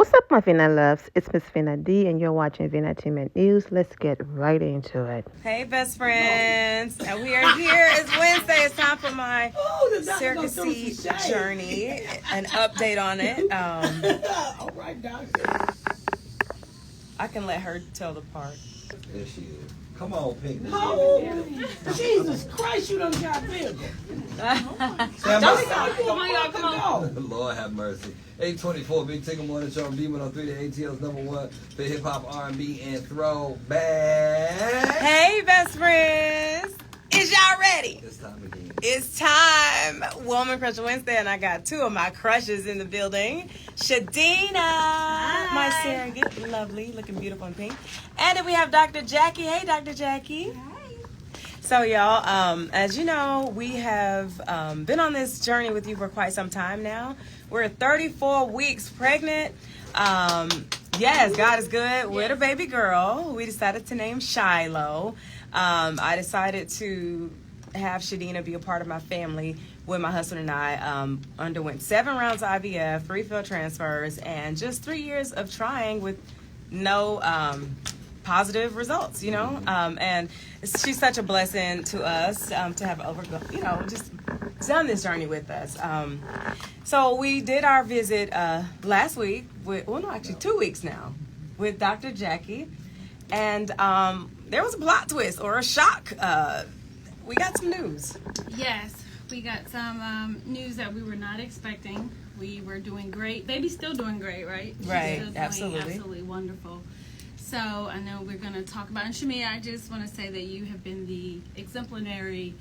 What's up, my Vina loves? It's Miss Vina D, and you're watching Vina Entertainment News. Let's get right into it. Hey, best friends. And we are here. It's Wednesday. It's time for my surrogacy journey. An update on it. All right, doctor. I can let her tell the part. There she is. Come on, Pink. Oh, Jesus Christ, you done got bigger. Come on, y'all, come on. Lord have mercy. 824 Big Ticket Morning Show. B103 the ATL's #1 for hip hop, R&B, and throwback. Hey, best friends. Is y'all ready? It's time again. It's time. Woman Crush Wednesday, and I got two of my crushes in the building. Shadina, my surrogate, lovely, looking beautiful in pink. And then we have Dr. Jackie. Hey, Dr. Jackie. Hi. So, y'all, as you know, we have been on this journey with you for quite some time now. We're 34 weeks pregnant. Yes, God is good. With a baby girl. We decided to name Shiloh. I decided to have Shadina be a part of my family when my husband and I underwent 7 rounds of IVF, 3 failed transfers, and just 3 years of trying with no positive results, you know. And she's such a blessing to us to have just done this journey with us. So we did our visit last week with, 2 weeks now, with Dr. Jackie. And there was a plot twist or a shock. We got some news. Yes, we got some news that we were not expecting. We were doing great. Baby's still doing great, right? She's Right, still doing absolutely wonderful. So I know we're going to talk about, and Shamea, I just want to say that you have been the exemplary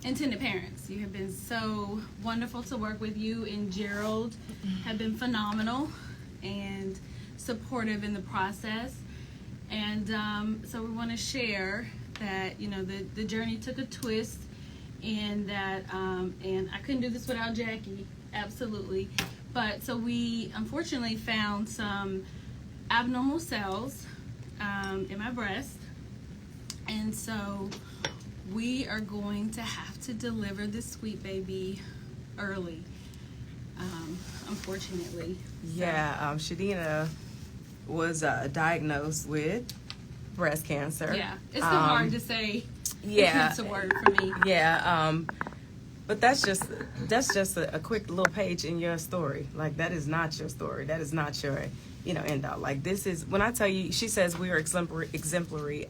intended parents. You have been so wonderful to work with. You and Gerald have been phenomenal and supportive in the process. And so we want to share that, you know, the journey took a twist, and that and I couldn't do this without Jackie, absolutely. But so we unfortunately found some abnormal cells in my breast, and so we are going to have to deliver this sweet baby early, unfortunately. Yeah, Shadina was diagnosed with breast cancer. Yeah, it's so hard to say. Yeah, it's a word for me. Yeah, but that's just a quick little page in your story. Like, that is not your story. That is not your, end all. Like, this is, when I tell you, she says we are exemplary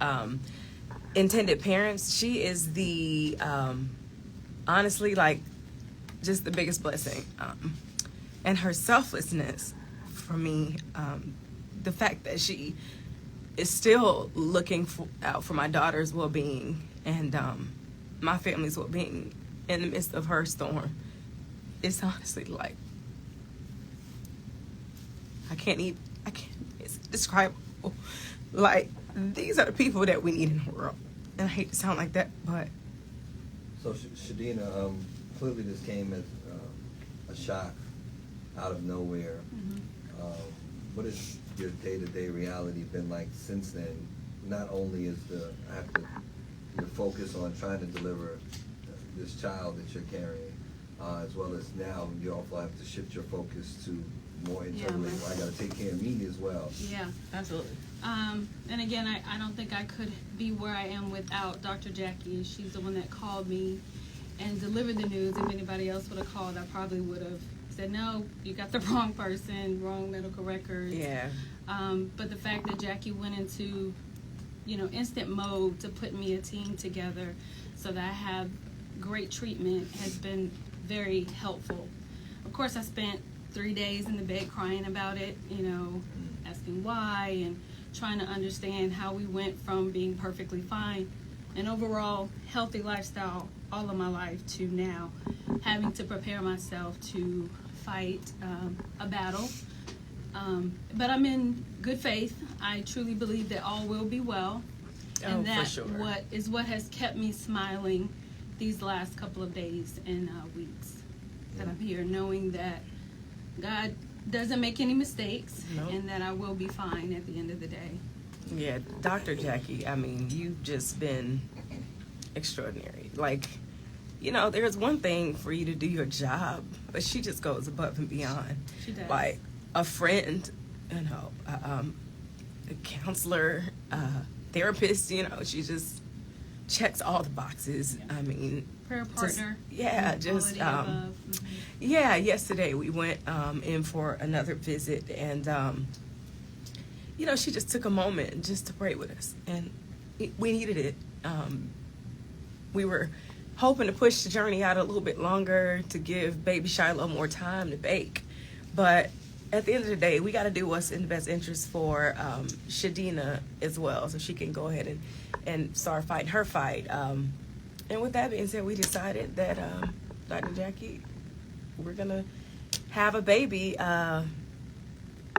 intended parents. She is the honestly, like, just the biggest blessing, and her selflessness for me. The fact that she is still looking out for my daughter's well-being and my family's well-being in the midst of her storm. It's honestly like, it's indescribable. Like, these are the people that we need in the world. And I hate to sound like that, but. So, Shadina, clearly this came as a shock out of nowhere. Mm-hmm. What has your day-to-day reality been like since then? Not only is your focus on trying to deliver this child that you're carrying, as well as now you also have to shift your focus to more internally. I got to take care of me as well. Yeah, Absolutely. And again, I don't think I could be where I am without Dr. Jackie. She's the one that called me and delivered the news. If anybody else would have called, I probably would have said, no, you got the wrong person, wrong medical records. Yeah. But the fact that Jackie went into, instant mode to put me a team together so that I have great treatment has been very helpful. Of course, I spent 3 days in the bed crying about it, asking why and trying to understand how we went from being perfectly fine and overall healthy lifestyle all of my life to now having to prepare myself to fight a battle. But I'm in good faith. I truly believe that all will be well. And that's for sure. what has kept me smiling these last couple of days and weeks that I'm here, knowing that God doesn't make any mistakes. Nope. And that I will be fine at the end of the day. Yeah, Dr. Jackie, I mean, you've just been extraordinary. Like, there's one thing for you to do your job, but she just goes above and beyond. She does. Like, a friend, a counselor, therapist. She just checks all the boxes. I mean, Prayer partner. Just yesterday we went in for another visit, and she just took a moment just to pray with us, and we needed it. We were hoping to push the journey out a little bit longer to give baby Shiloh more time to bake, but at the end of the day, we got to do what's in the best interest for Shadina as well, so she can go ahead and start fighting her fight. And with that being said, we decided that Dr. Jackie, we're gonna have a baby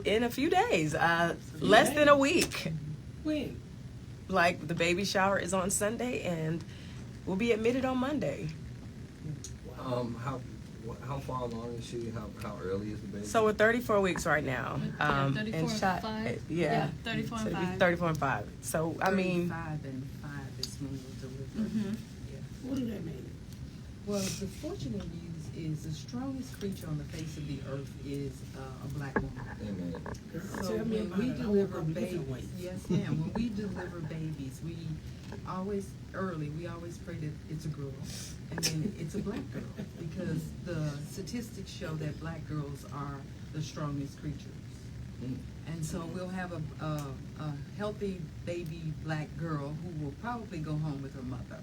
in a few days, less than a week. When? Like, the baby shower is on Sunday, and we'll be admitted on Monday. How far along is she? How early is the baby? So we're 34 weeks right now. 34 and 5. Yeah, 34 and 5. 34 and 5. So, I mean... 35 and 5 is when we'll deliver. Mm-hmm. Yeah. What do that mean? Well, the fortunate news is the strongest creature on the face of the earth is a black woman. Amen. So Tell me when about we it. I deliver woke up babies, different ways. yes ma'am, when we deliver babies, we always pray that it's a girl, and then it's a black girl, because the statistics show that black girls are the strongest creatures. And so we'll have a healthy baby black girl who will probably go home with her mother.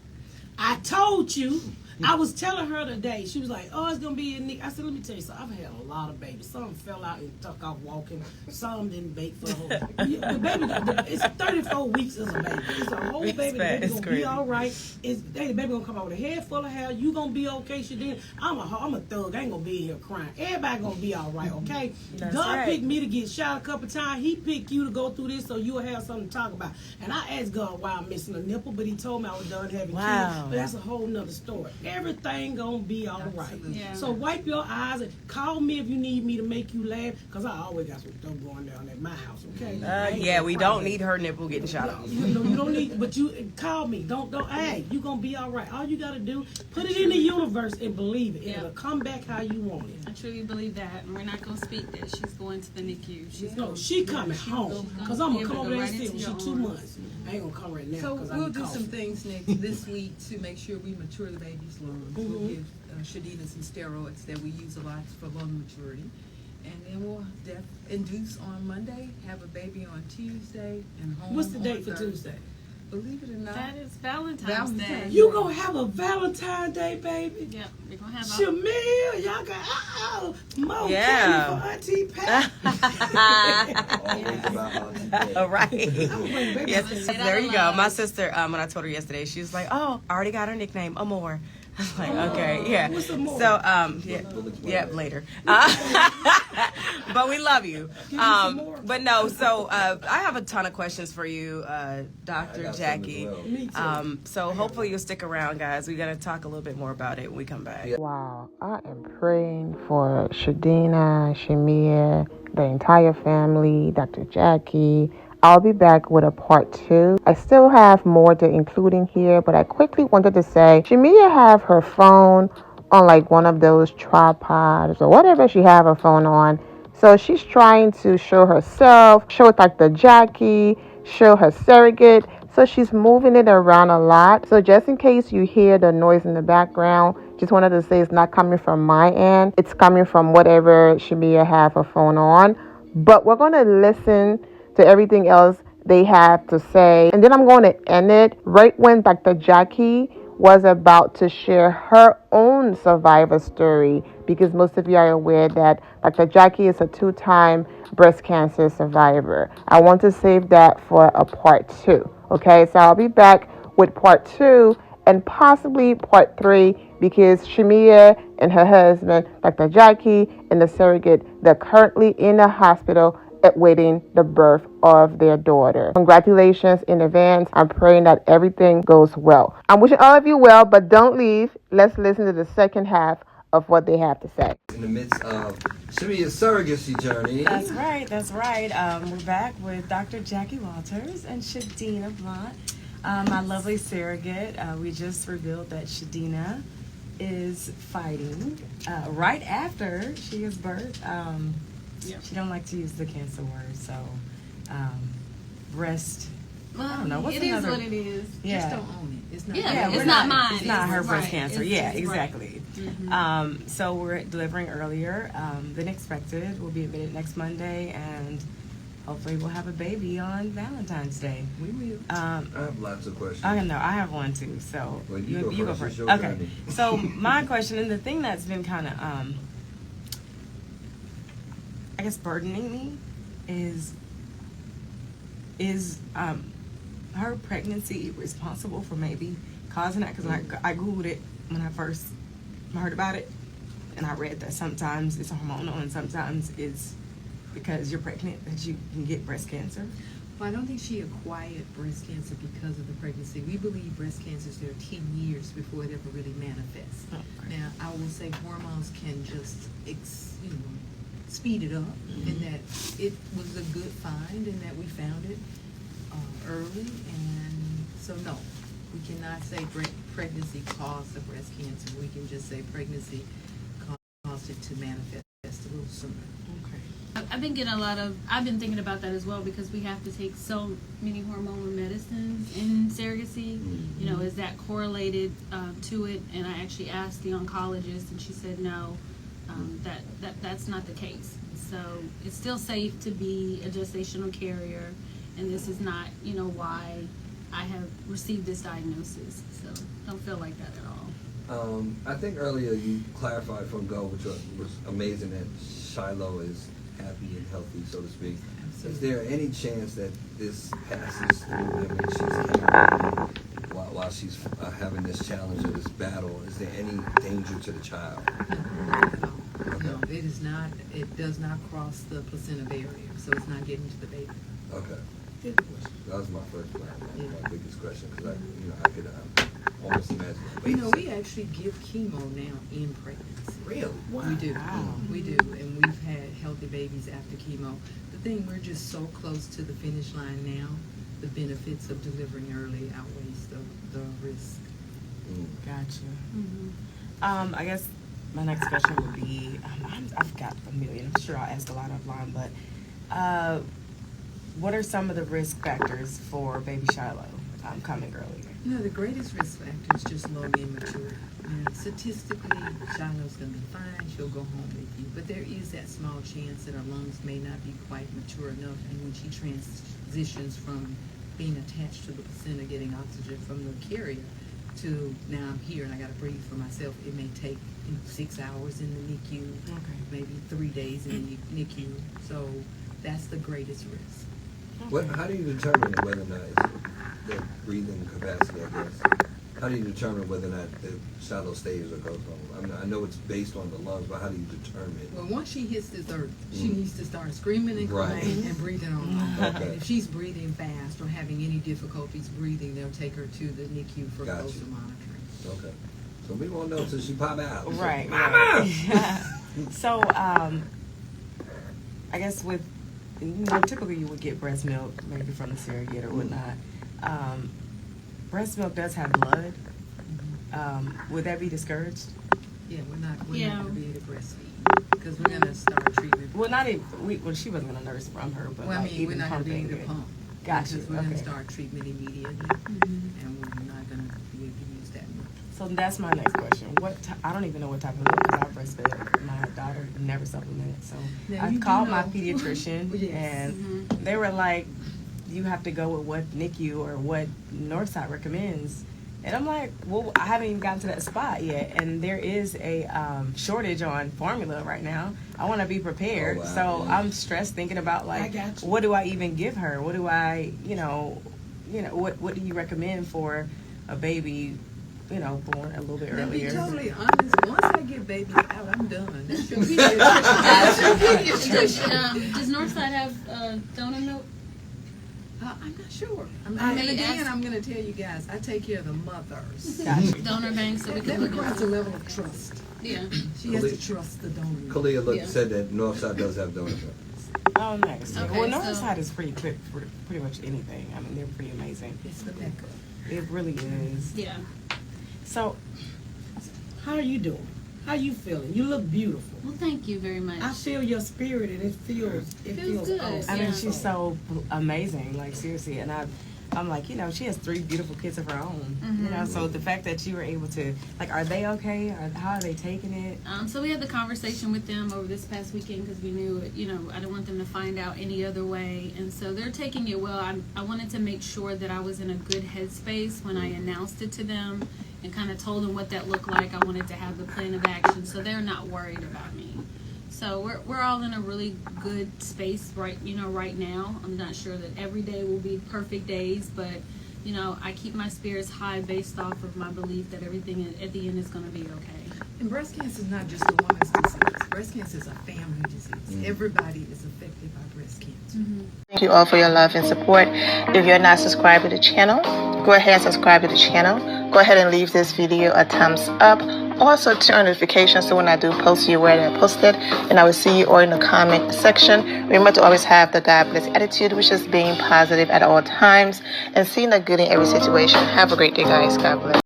I told you. I was telling her today. She was like, "Oh, it's gonna be a Nick." I said, "Let me tell you something. I've had a lot of babies. Some fell out and took off walking. Some didn't bake for a whole. The baby, it's 34 weeks as a baby. It's a whole baby. The baby's gonna be all right. The baby gonna come out with a head full of hair. You gonna be okay, Shadina. I'm a thug. I ain't gonna be here crying. Everybody gonna be all right, okay? That's God right. picked me to get shot a couple times. He picked you to go through this so you'll have something to talk about. And I asked God why I'm missing a nipple, but He told me I was done having Wow. kids. But that's a whole nother story. Everything gonna be all right. Absolutely. Yeah. So wipe your eyes and call me if you need me to make you laugh, because I always got some stuff going down at my house, okay? I ain't yeah, no we problem. don't need her nipple getting shot off. You don't need, but you call me. Don't. Hey, you gonna be all right. All you gotta do, put it in the universe and believe it. It'll come back how you want it. I truly believe that, and we're not going to speak that she's going to the NICU. She's No, she coming home, because I'm gonna come over there and see her. She 2 months. I ain't gonna come right now. So 'cause I we'll be do coughing. some things this week to make sure we mature the baby's lungs. We'll give Shadina some steroids that we use a lot for lung maturity. And then we'll induce on Monday, have a baby on Tuesday, and home What's the on date for Thursday. Tuesday? Believe it or not, That is Valentine's Valentine's Day. Day. You gonna have a Valentine's Day, baby? Yep, we're going to have a... Shamea, y'all got more Yeah. candy for Auntie Pat. Always about Auntie Pat. Right. Baby, Yes, Say that there you go. aloud. My sister, when I told her yesterday, she was like, "Oh, I already got her nickname, Amore." I was like, Amore. "Okay, yeah." What's Amore? So, yeah, later. But we love you. some more. But no, so I have a ton of questions for you, Dr. I got some Jackie. as well. Me too. So hopefully you'll stick around, guys. We're gonna talk a little bit more about it when we come back. Wow, I am praying for Shadina, Shamea, the entire family, Dr. Jackie. I'll be back with a part 2. I still have more to include in here, but I quickly wanted to say, Shamea have her phone on like one of those tripods or whatever she have her phone on. So she's trying to show herself, show Dr. Jackie, show her surrogate. So she's moving it around a lot. So just in case you hear the noise in the background, just wanted to say it's not coming from my end. It's coming from whatever Shamea have her phone on. But we're going to listen to everything else they have to say. And then I'm going to end it right when Dr. Jackie was about to share her own survivor story, because most of you are aware that Dr. Jackie is a 2-time breast cancer survivor. I want to save that for a part 2. Okay, so I'll be back with part 2 and possibly part 3, because Shamea and her husband, Dr. Jackie, and the surrogate, they're currently in the hospital awaiting the birth of their daughter. Congratulations in advance. I'm praying that everything goes well. I'm wishing all of you well, but don't leave. Let's listen to the second half of what they have to say. In the midst of Shamea's surrogacy journey. That's right. That's right. We're back with Dr. Jackie Walters and Shadina Blunt, my lovely surrogate. We just revealed that Shadina is fighting right after she has birthed Yep. She don't like to use the cancer word, so breast. Well, I don't know. What's it another? is what it is. Yeah. Just don't own it. It's not. Yeah, we're it's not mine. It's not her breast right. cancer. It's right. Exactly. Mhm. So we're delivering earlier than expected. We'll be admitted next Monday, and hopefully we'll have a baby on Valentine's Day. We will. I have lots of questions. I know. I have one too. So Well, you go first. first. It's your Okay. journey. So my question, and the thing that's been kind of, I guess, burdening me, is her pregnancy responsible for maybe causing that? Because I Googled it when I first heard about it, and I read that sometimes it's hormonal and sometimes it's because you're pregnant that you can get breast cancer. Well, I don't think she acquired breast cancer because of the pregnancy. We believe breast cancers there are 10 years before it ever really manifests. Okay. Now, I will say hormones can just, speed it up, and that it was a good find, and that we found it early, and so no, we cannot say pregnancy caused the breast cancer. We can just say pregnancy caused it to manifest a little sooner. Okay. I've been getting I've been thinking about that as well, because we have to take so many hormonal medicines in surrogacy. You know, is that correlated to it? And I actually asked the oncologist, and she said no, that's not the case. So it's still safe to be a gestational carrier, and this is not, why I have received this diagnosis. So don't feel like that at all. I think earlier you clarified from go, which was amazing, that Shiloh is happy and healthy, so to speak. Is there any chance that this passes through him and she's carrying while she's having this challenge or this battle? Is there any danger to the child? No, it is not. It does not cross the placenta barrier, so it's not getting to the baby. Okay. Good question. That was my first one, Yeah. my biggest question, because I could almost imagine. We actually give chemo now in pregnancy. Really? We do. Wow. We do, and we've had healthy babies after chemo. The thing, we're just so close to the finish line now. The benefits of delivering early outweighs the risk. Gotcha. Mm-hmm. I guess my next question would be, I've got a million. I'm sure I'll ask a lot offline, but what are some of the risk factors for baby Shiloh coming earlier? The greatest risk factor is just low immaturity. Statistically, Shiloh's going to be fine. She'll go home with you. But there is that small chance that her lungs may not be quite mature enough. And when she transitions from being attached to the placenta, getting oxygen from the carrier, to now I'm here and I got to breathe for myself, it may take 6 hours in the NICU, maybe 3 days in the NICU. So that's the greatest risk. How do you determine whether or not it's the breathing capacity, I guess? How do you determine whether or not the Shiloh stays or goes home? I know it's based on the lungs, but how do you determine? Well, once she hits this earth, she needs to start screaming and Right. crying and breathing on. Okay. And if she's breathing fast or having any difficulties breathing, they'll take her to the NICU for Gotcha. closer monitoring. Okay. So we won't know until she pop out. So, Right. Mama! Yeah. So, I guess with, typically you would get breast milk, maybe from the surrogate or whatnot. Breast milk does have blood. Would that be discouraged? Yeah, we're not Yeah. going to be able to breastfeed because we're going to start treatment. Well, not even. She wasn't gonna nurse from her, but Well, like we're even not going to be pumping. able to pump. Gotcha. Because we're going Okay. to start treatment immediately, Mm-hmm. and we're not going to be able to use that milk. So that's my next question. I don't even know what type of milk, because I breastfed my daughter, never supplemented. So Now, I you do called my know- pediatrician, Yes. and they were like, "You have to go with what NICU or what Northside recommends." And I'm like, "Well, I haven't even gotten to that spot yet, and there is a shortage on formula right now. I want to be prepared, Oh, wow. so Yeah. I'm stressed thinking about I like, got you. what do I even give her? What do I, what do you recommend for a baby?" Born a little bit Now, to be earlier. totally honest, once I get babies out, I'm done. That's your pediatrician. Does Northside have donor milk? I'm not sure. I And may again, ask- I'm going to tell you guys, I take care of the mothers. Gotcha. Donor bank, so we That can look requires a at level of trust. Yeah. She has to trust the donor. Kalia Yeah. said that Northside does have donor milk. Oh, nice. Okay, Well, so- Northside is pretty quick for pretty much anything. I mean, they're pretty amazing. It's the mecca. It really is. Yeah. So, How are you doing? How you feeling? You look beautiful. Well, thank you very much. I feel your spirit, and it feels good. awesome. I mean, she's so amazing, like seriously. And I'm like, she has 3 beautiful kids of her own. So the fact that you were able to, like, are they okay? Or how are they taking it? So we had the conversation with them over this past weekend because we knew, I didn't want them to find out any other way. And so they're taking it well. I wanted to make sure that I was in a good headspace when I announced it to them and kind of told them what that looked like. I wanted to have the plan of action so they're not worried about me. So we're all in a really good space right now. I'm not sure that every day will be perfect days, but I keep my spirits high based off of my belief that everything at the end is going to be okay. And breast cancer is not just a woman's disease. Breast cancer is a family disease. Everybody is affected by breast cancer. Thank you all for your love and support. If you're not subscribed to the channel, go ahead and subscribe to the channel. Go ahead and leave this video a thumbs up. Also turn on notifications so when I do post, you're aware that I posted. And I will see you all in the comment section. Remember to always have the God bless attitude, which is being positive at all times and seeing the good in every situation. Have a great day, guys. God bless.